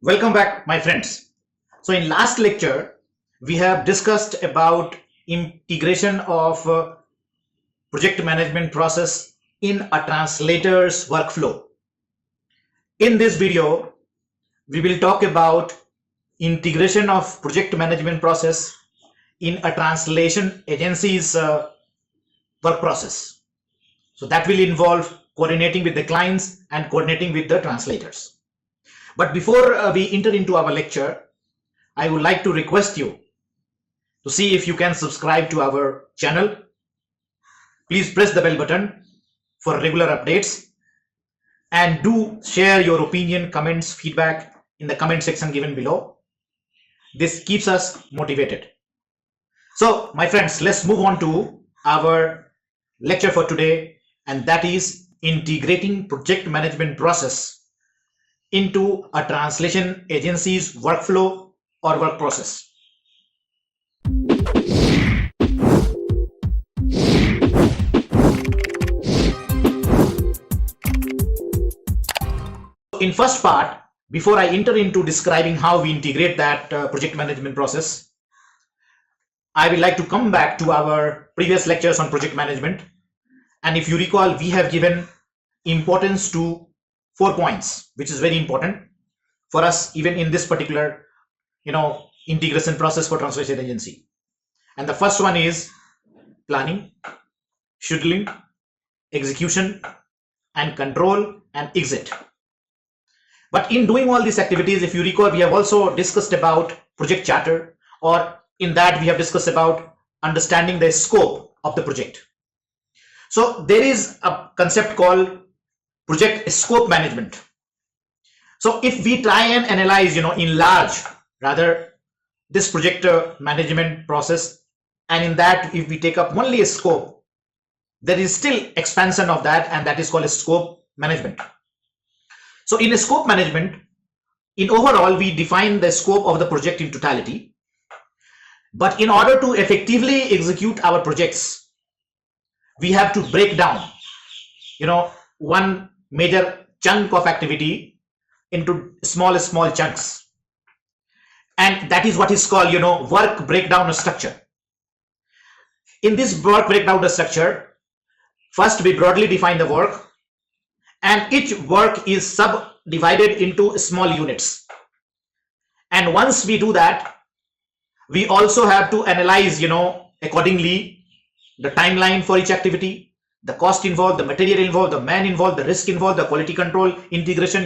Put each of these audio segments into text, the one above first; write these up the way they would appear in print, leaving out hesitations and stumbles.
Welcome back, my friends. So in last lecture, we have discussed about integration of project management process in a translator's workflow. In this video, we will talk about integration of project management process in a translation agency's work process. So that will involve coordinating with the clients and coordinating with the translators. But before we enter into our lecture, I would like to request you to see if you can subscribe to our channel. Please press the bell button for regular updates and do share your opinion, comments, feedback in the comment section given below. This keeps us motivated. So, my friends, let's move on to our lecture for today, and that is integrating project management process into a translation agency's workflow or work process. In first part, before I enter into describing how we integrate that project management process, I would like to come back to our previous lectures on project management. And if you recall, we have given importance to 4 points, which is very important for us even in this particular integration process for translation agency. And the first one is planning, scheduling, execution, and control and exit. But in doing all these activities, if you recall, we have also discussed about project charter, or in that we have discussed about understanding the scope of the project. So there is a concept called project scope management. So if we try and analyze, in large, rather this project management process, and in that if we take up only a scope, there is still expansion of that, and that is called a scope management. So in a scope management, in overall, we define the scope of the project in totality. But in order to effectively execute our projects, we have to break down, one major chunk of activity into small chunks, and that is what is called work breakdown structure. In this work breakdown structure, first we broadly define the work, and each work is subdivided into small units. And once we do that, we also have to analyze accordingly the timeline for each activity, the cost involved, the material involved, the man involved, the risk involved, the quality control, integration,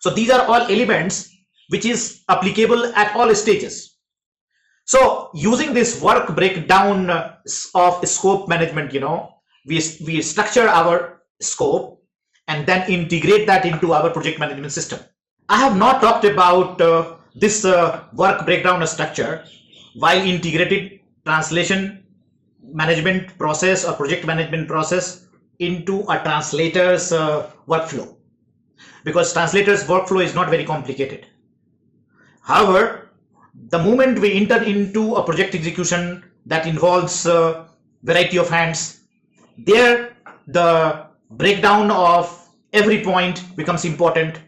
So these are all elements which is applicable at all stages. So using this work breakdown of scope management, we structure our scope and then integrate that into our project management system. I have not talked about this work breakdown structure while integrated translation management process or project management process into a translator's workflow, because translator's workflow is not very complicated. However, the moment we enter into a project execution that involves a variety of hands, there the breakdown of every point becomes important,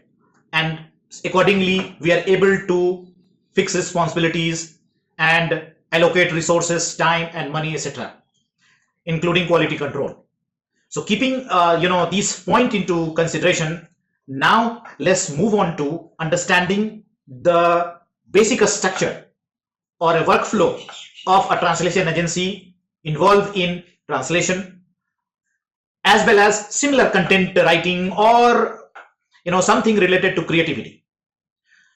and accordingly we are able to fix responsibilities and allocate resources, time and money, etc., including quality control. So keeping these points into consideration, now let's move on to understanding the basic structure or a workflow of a translation agency involved in translation, as well as similar content writing or something related to creativity.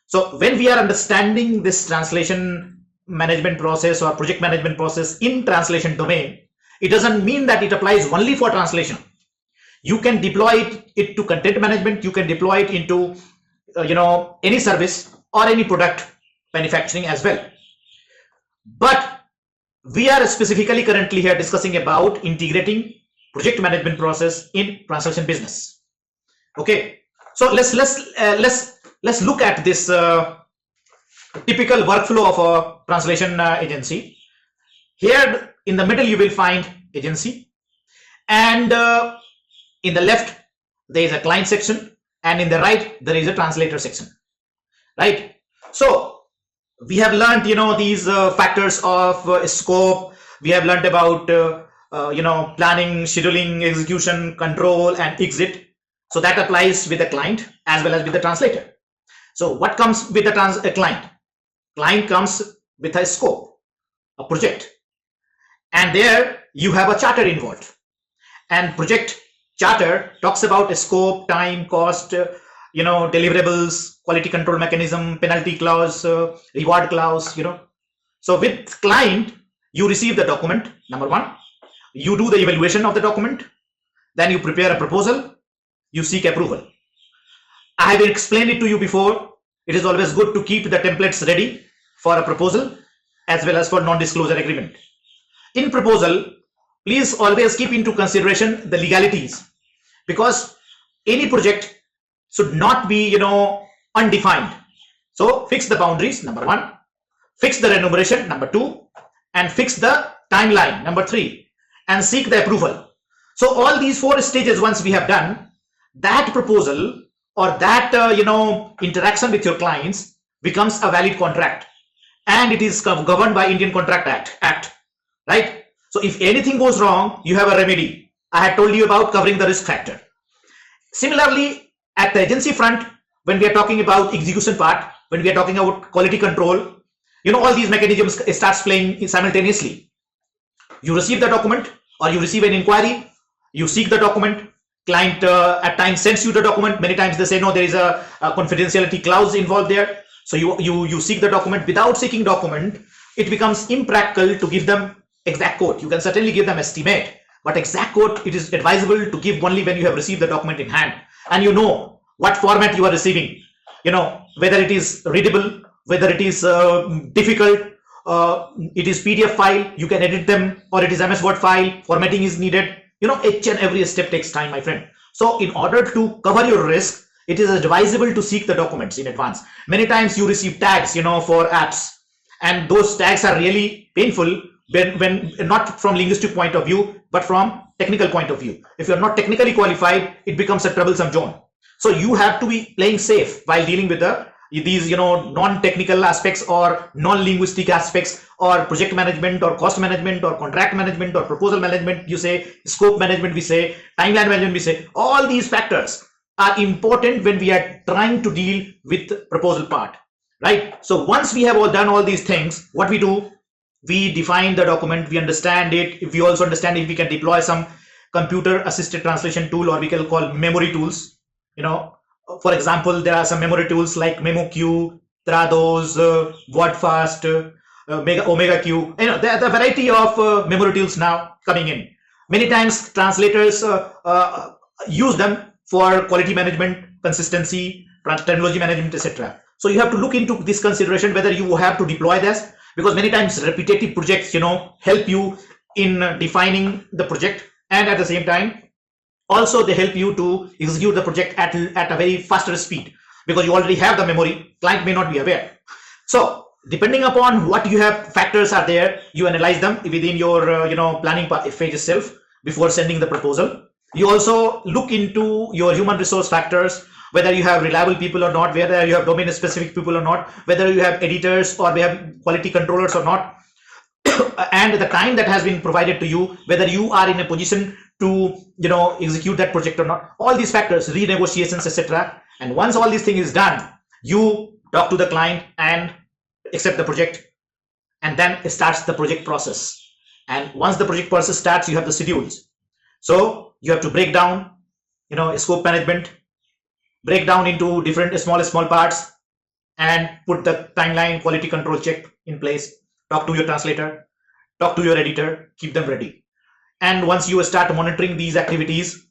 So when we are understanding this translation management process or project management process in translation domain, it doesn't mean that it applies only for translation. You can deploy it to content management, you can deploy it into any service or any product manufacturing as well. But we are specifically currently here discussing about integrating project management process in translation business. Okay, so let's look at this typical workflow of a translation agency. Here in the middle you will find agency, and in the left there is a client section, and in the right there is a translator section. right? So we have learned, these factors of scope. We have learned about, planning, scheduling, execution, control, and exit. So that applies with the client as well as with the translator. So what comes with the client? Client comes with a scope, a project, and there you have a charter involved. And project charter talks about a scope, time, cost, deliverables, quality control mechanism, penalty clause, reward clause, So with client, you receive the document, number one, you do the evaluation of the document, then you prepare a proposal, you seek approval. I have explained it to you before. It is always good to keep the templates ready for a proposal as well as for non-disclosure agreement. In proposal, please always keep into consideration the legalities, because any project should not be, undefined. So fix the boundaries, number one, fix the remuneration, number two, and fix the timeline, number three, and seek the approval. So all these four stages, once we have done, that proposal or that, interaction with your clients becomes a valid contract, and it is governed by Indian Contract Act, right? So if anything goes wrong, you have a remedy. I had told you about covering the risk factor. Similarly, at the agency front, when we are talking about execution part, when we are talking about quality control, all these mechanisms starts playing simultaneously. You receive the document or you receive an inquiry, you seek the document, client at times sends you the document. Many times they say, no, there is a confidentiality clause involved there. So you seek the document. Without seeking document, it becomes impractical to give them exact quote. You can certainly give them estimate, but exact quote, it is advisable to give only when you have received the document in hand and you know what format you are receiving, whether it is readable, whether it is difficult, it is PDF file, you can edit them, or it is MS Word file, formatting is needed. Each and every step takes time, my friend. So in order to cover your risk, it is advisable to seek the documents in advance. Many times you receive tags, for apps, and those tags are really painful when not from linguistic point of view, but from technical point of view. If you're not technically qualified, it becomes a troublesome zone. So you have to be playing safe while dealing with these non-technical aspects or non-linguistic aspects, or project management or cost management or contract management or proposal management, you say, scope management, we say, timeline management, we say. All these factors are important when we are trying to deal with proposal part, right? So once we have done all these things, what we do, we define the document, we understand it. If we also understand if we can deploy some computer assisted translation tool, or we can call memory tools. For example, there are some memory tools like MemoQ, Trados, WordFast, OmegaQ. There are a variety of memory tools now coming in. Many times translators use them for quality management, consistency, terminology management, etc. So you have to look into this consideration whether you have to deploy this, because many times repetitive projects, help you in defining the project, and at the same time, also they help you to execute the project at a very faster speed, because you already have the memory. Client may not be aware. So depending upon what you have factors are there, you analyze them within your planning phase itself before sending the proposal. You also look into your human resource factors, whether you have reliable people or not, whether you have domain specific people or not, whether you have editors or we have quality controllers or not, and the time that has been provided to you, whether you are in a position to execute that project or not. All these factors, renegotiations, etc. And once all these things is done, you talk to the client and accept the project, and then it starts the project process. And once the project process starts, you have the schedules. So you have to break down scope management, break down into different small parts, and put the timeline, quality control check in place. Talk to your translator, talk to your editor, keep them ready. And once you start monitoring these activities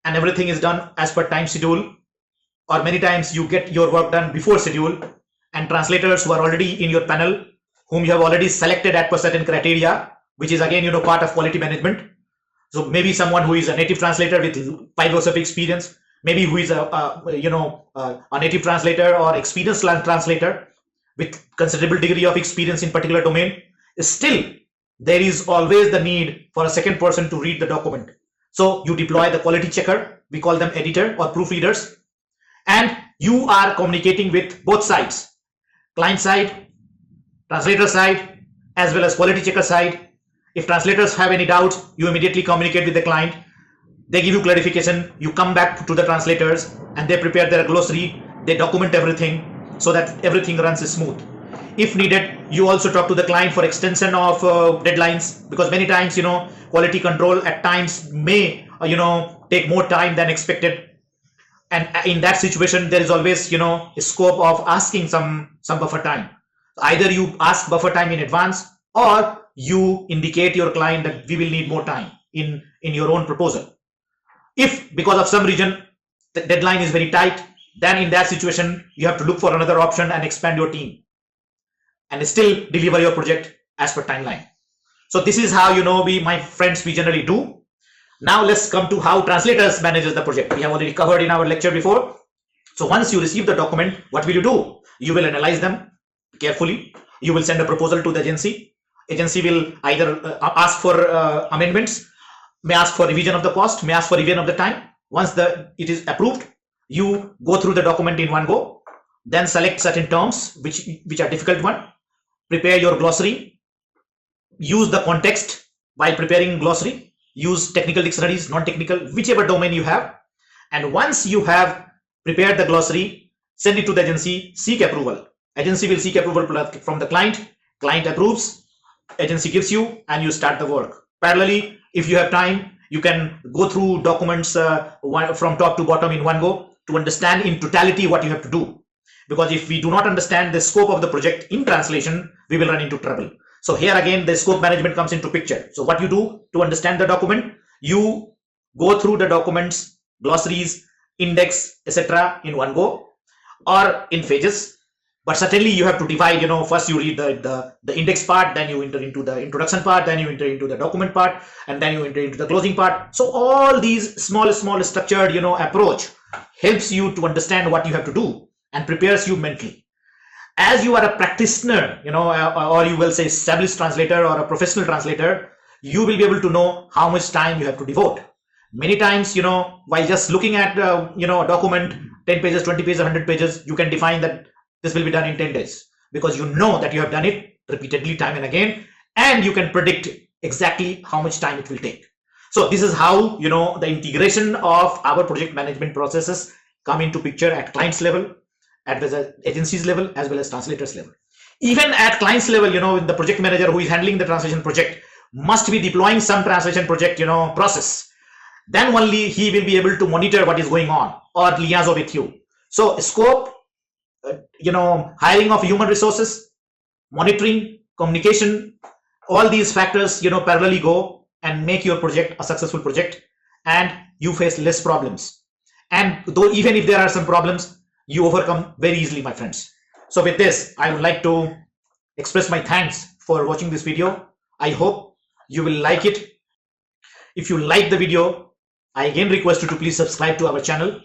and everything is done as per time schedule, or many times you get your work done before schedule, and translators who are already in your panel, whom you have already selected as per certain criteria, which is again part of quality management. So maybe someone who is a native translator with 5 years of experience, maybe who is a native translator or experienced translator with considerable degree of experience in particular domain. Still, there is always the need for a second person to read the document. So you deploy the quality checker, we call them editor or proofreaders, and You are communicating with both sides, client side, translator side, as well as quality checker side. If translators have any doubts, you immediately communicate with the client. They give you clarification. You come back to the translators and they prepare their glossary. They document everything so that everything runs smooth. If needed, you also talk to the client for extension of deadlines, because many times, quality control at times may, take more time than expected. And in that situation, there is always, a scope of asking some buffer time. Either you ask buffer time in advance, or you indicate your client that we will need more time in your own proposal. If because of some reason the deadline is very tight, then in that situation, you have to look for another option and expand your team and still deliver your project as per timeline. So this is how, my friends, we generally do. Now let's come to how translators manages the project. We have already covered in our lecture before. So once you receive the document, what will you do? You will analyze them carefully. You will send a proposal to the agency. Agency will either ask for amendments, may ask for revision of the cost, may ask for revision of the time. Once it is approved, you go through the document in one go, then select certain terms which are difficult one, prepare your glossary, use the context while preparing glossary, use technical dictionaries, non-technical, whichever domain you have. And once you have prepared the glossary, send it to the agency, seek approval. Agency will seek approval from the client approves, agency gives you, and you start the work. Parallelly, if you have time, you can go through documents from top to bottom in one go to understand in totality what you have to do. Because if we do not understand the scope of the project in translation, we will run into trouble. So here again, the scope management comes into picture. So what you do to understand the document, you go through the documents, glossaries, index, etc. in one go or in phases. But certainly you have to divide, first you read the index part, then you enter into the introduction part, then you enter into the document part, and then you enter into the closing part. So all these small structured, approach helps you to understand what you have to do and prepares you mentally. As you are a practitioner, or you will say established translator or a professional translator, you will be able to know how much time you have to devote. Many times, while just looking at, a document, 10 pages, 20 pages, 100 pages, you can define that this will be done in 10 days because you know that you have done it repeatedly time and again, and you can predict exactly how much time it will take. So this is how, the integration of our project management processes come into picture at clients level, at the agencies level, as well as translators level. Even at clients level, the project manager who is handling the translation project must be deploying some translation project, process. Then only he will be able to monitor what is going on or liaison with you. So scope, hiring of human resources, monitoring, communication, all these factors, parallelly go and make your project a successful project, and you face less problems. And though even if there are some problems, you overcome very easily, my friends. So with this, I would like to express my thanks for watching this video. I hope you will like it. If you like the video, I again request you to please subscribe to our channel.